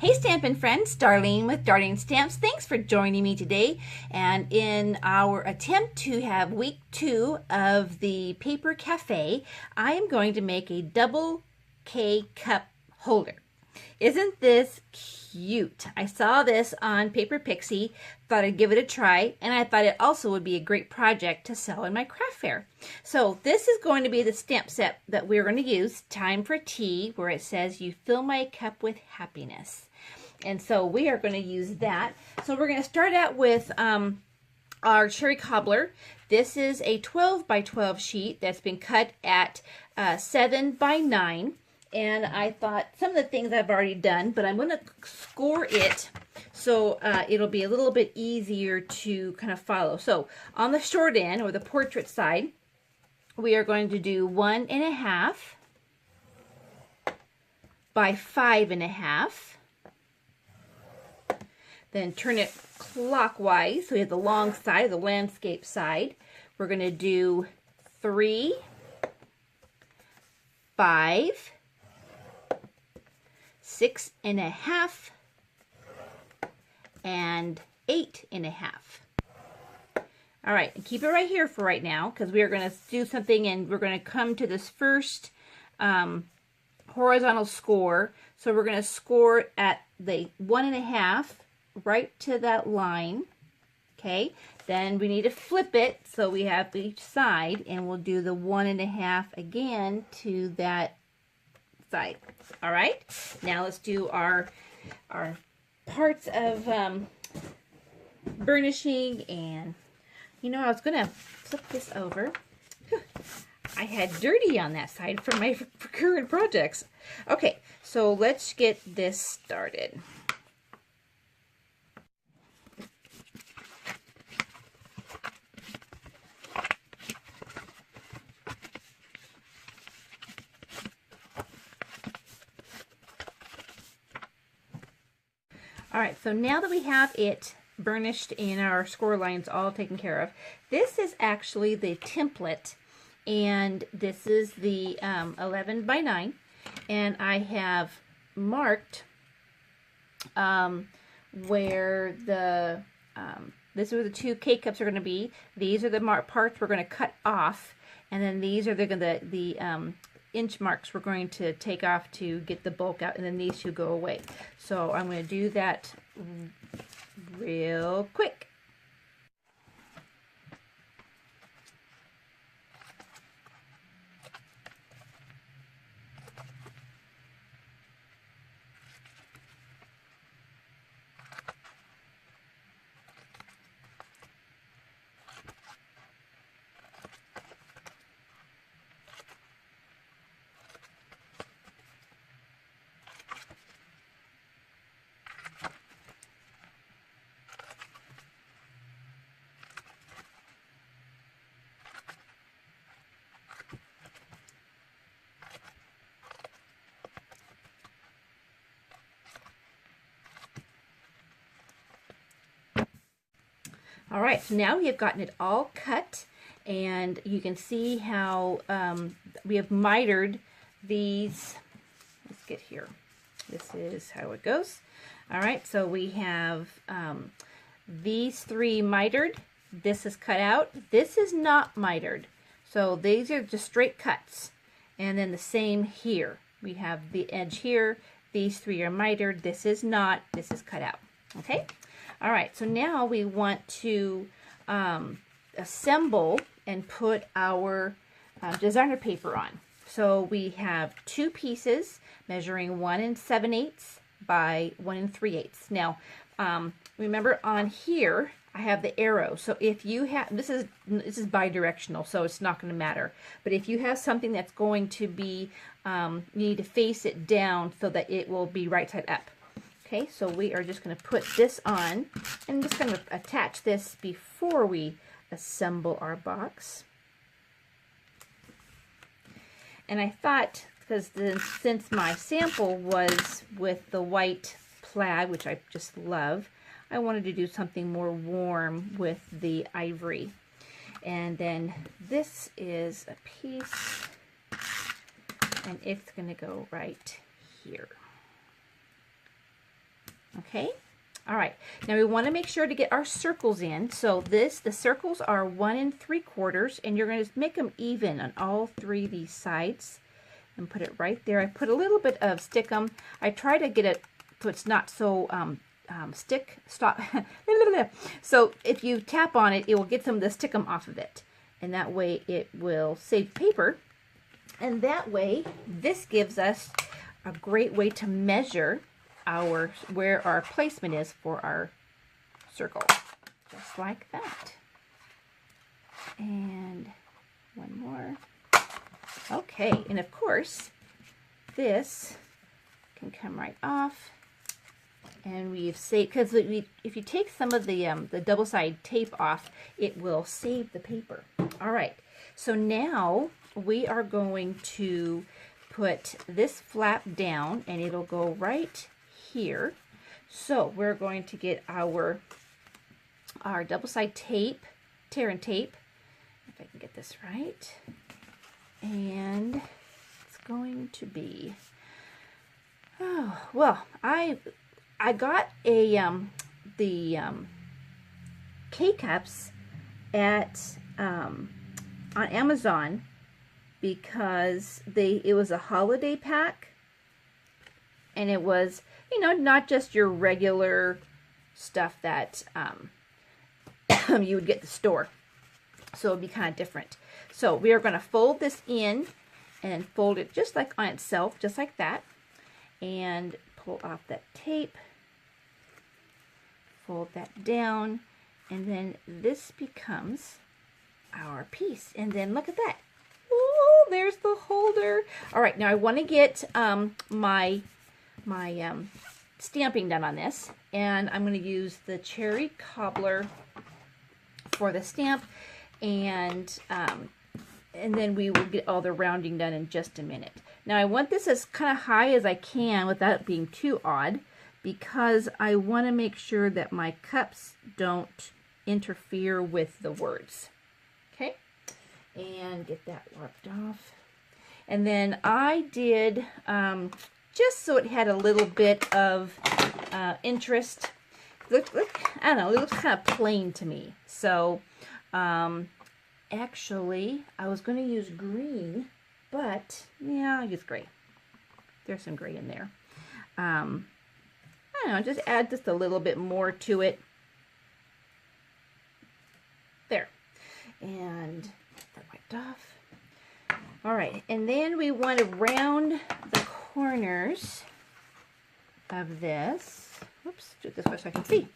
Hey Stampin' friends, Darlene with Darling Stamps. Thanks for joining me today. And in our attempt to have week 2 of the Paper Cafe, I am going to make a double K cup holder. Isn't this cute? I saw this on Paper Pixie, thought I'd give it a try, and I thought it also would be a great project to sell in my craft fair. So this is going to be the stamp set that we're going to use, Time for Tea, where it says, "You fill my cup with happiness." And so we are going to use that. So we're going to start out with our cherry cobbler. This is a 12 by 12 sheet that's been cut at 7 by 9. And I thought some of the things I've already done, but I'm going to score it so it'll be a little bit easier to kind of follow. So on the short end, or the portrait side, we are going to do 1.5 by 5.5. Then turn it clockwise, so we have the long side, the landscape side. We're going to do 3, 5, 6.5, and 8.5. All right, and keep it right here for right now, because we are going to do something, and we're going to come to this first horizontal score. So we're going to score at the 1.5 right to that line. Okay, then we need to flip it so we have each side, and we'll do the 1.5 again to that side. All right, now let's do our parts of burnishing. And you know, I was gonna flip this over. I had dirty on that side from my current projects. Okay, so let's get this started. All right, so now that we have it burnished and our score lines all taken care of, this is actually the template, and this is the 11 by 9, and I have marked where the this is where the 2 K-cups are going to be. These are the parts we're going to cut off, and then these are the inch marks we're going to take off to get the bulk out, and then these 2 go away. So I'm going to do that real quick. All right, so now we have gotten it all cut, and you can see how we have mitered these. Let's get here. This is how it goes. All right, so we have these 3 mitered. This is cut out. This is not mitered. So these are just straight cuts. And then the same here. We have the edge here. These 3 are mitered. This is not. This is cut out. Okay? All right, so now we want to assemble and put our designer paper on. So we have 2 pieces measuring 1 7/8 by 1 3/8. Now, remember on here, I have the arrow. So if you have, this is bidirectional, so it's not going to matter. But if you have something that's going to be, you need to face it down so that it will be right side up. Okay, so we are just going to put this on, and just going to attach this before we assemble our box. And I thought, because since my sample was with the white plaid, which I just love, I wanted to do something more warm with the ivory. And then this is a piece, and it's going to go right here. Okay. All right. Now we want to make sure to get our circles in. So the circles are 1 3/4, and you're going to make them even on all 3 of these sides. And put it right there. I put a little bit of stickum. I try to get it so it's not so stop. So if you tap on it, it will get some of the stickum off of it, and that way it will save paper. And that way, this gives us a great way to measure where our placement is for our circle, just like that. And one more. Okay, and of course, this can come right off, and we've saved, because if you take some of the double-sided tape off, it will save the paper. All right, so now we are going to put this flap down, and it'll go right here. So we're going to get our double-sided tape, tear and tape, if I can get this right. And it's going to be, oh, well, I got the K-cups at on Amazon because it was a holiday pack, and it was, you know, not just your regular stuff that you would get at the store. So it would be kind of different. So we are going to fold this in and fold it just like on itself, just like that. And pull off that tape. Fold that down. And then this becomes our piece. And then look at that. Oh, there's the holder. All right, now I want to get my stamping done on this. And I'm going to use the cherry cobbler for the stamp. And then we will get all the rounding done in just a minute. Now I want this as kind of high as I can without it being too odd, because I want to make sure that my cups don't interfere with the words. Okay, and get that rubbed off. And then I did, just so it had a little bit of interest. Look, I don't know, it looks kind of plain to me. So actually, I was going to use green, but yeah, I'll use gray. There's some gray in there. I don't know, just add just a little bit more to it. There. And get that wiped off. All right, and then we want to round the corners of this. Whoops, do it this way so I can see.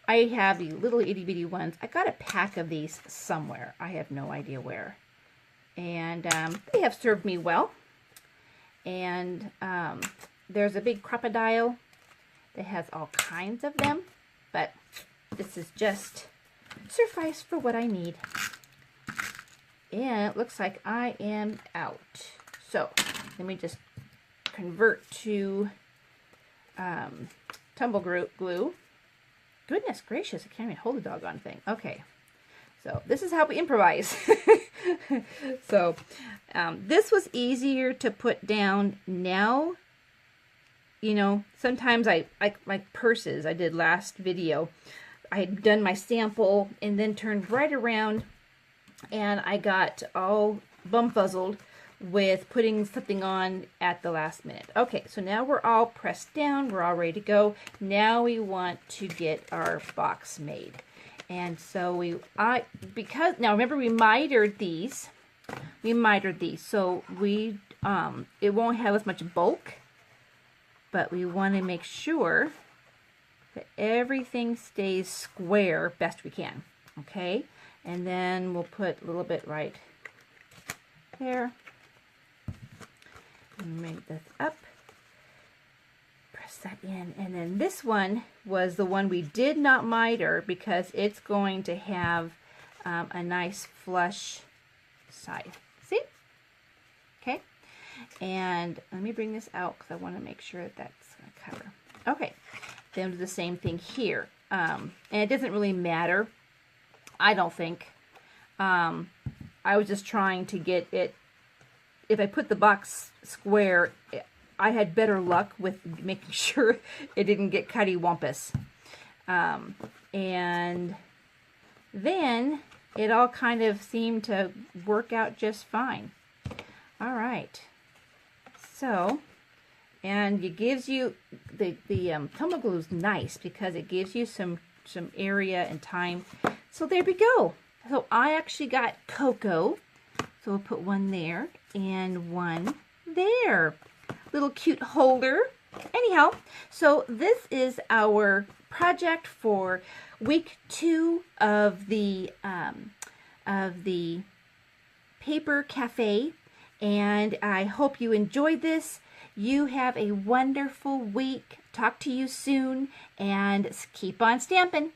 I have the little itty bitty ones. I got a pack of these somewhere. I have no idea where. And they have served me well. And there's a big crocodile that has all kinds of them. But this is just suffice for what I need. And it looks like I am out. So let me just convert to tumble glue. Goodness gracious, I can't even hold the doggone thing. Okay, so this is how we improvise. So this was easier to put down. Now, you know, sometimes my purses, I did last video, I had done my sample and then turned right around, and I got all bumfuzzled with putting something on at the last minute. Okay, so now we're all pressed down, we're all ready to go. Now we want to get our box made. And so now remember we mitered these. So it won't have as much bulk, but we want to make sure that everything stays square best we can. Okay, and then we'll put a little bit right there. Make this up, press that in, and then this one was the one we did not miter because it's going to have a nice flush side. See? Okay, and let me bring this out because I want to make sure that that's going to cover. Okay, then do the same thing here, and it doesn't really matter, I don't think. I was just trying to get it. If I put the box square, I had better luck with making sure it didn't get cutty-wampus. And then it all kind of seemed to work out just fine. All right. So, and it gives you, the Tomo glue is nice because it gives you some area and time. So there we go. So I actually got cocoa. So we'll put one there and one there. Little cute holder. Anyhow, so this is our project for week 2 of the Paper Cafe, and I hope you enjoyed this. You have a wonderful week. Talk to you soon, and keep on stamping.